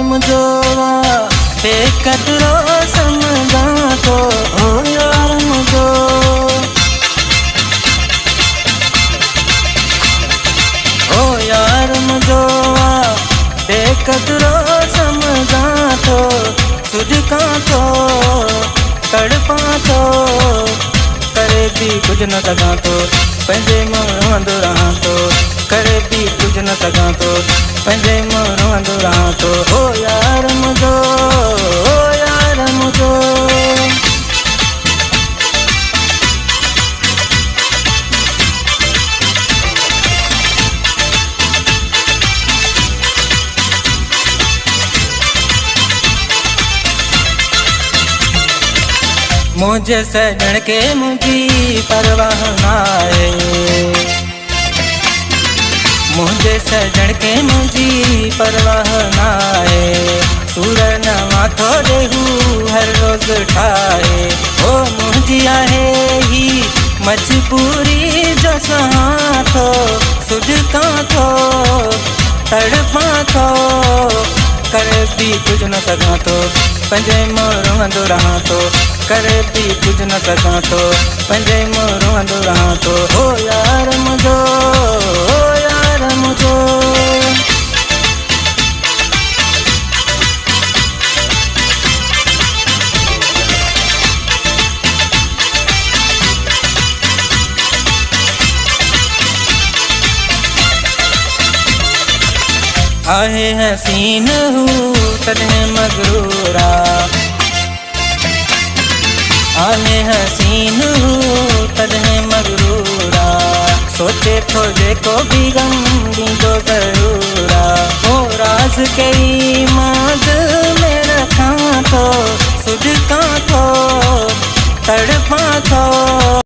मुझो बेकदरो समझा तो ओ यार मुझो। ओ यार मुझो बेकदरो समझा तो सुझका तो तड़पा तो करे भी कुछ न सका तो पंहिंजे मुंहुं रोअंदो रहां तो करे भी कुछ न सका तो पंहिंजे मुंहुं रोअंदो रहां तो ओ यार मुझो ओ यार मुझो। मुझे सजण के मुझी परवाह नाहे, मुझे सजण के मुझी परवाह नाहे। सूरज न माथो देहू हर रोज ठाहे ओ मुझी आहे ही मजबूरी जो सहां थो सुझका थो तड़पा थो करे भी कुछ न सघां तो पंहिंजे मुंहुं रोअंदो रहां तो करे भी कुछ न सघां तो पंहिंजे मुंहुं रोअंदो रहां तो ओ यार मुझो ओ यार मुझो। आहे हसीन हूँ तॾहिं मगरूरा, आहे हसीन हूँ तॾहिं मगरूरा। सोचे थो जेको भी गम ॾींदो ज़रूरा ओ राज़ कई मां दिल में रखां थो सुझका थो तड़पा थो।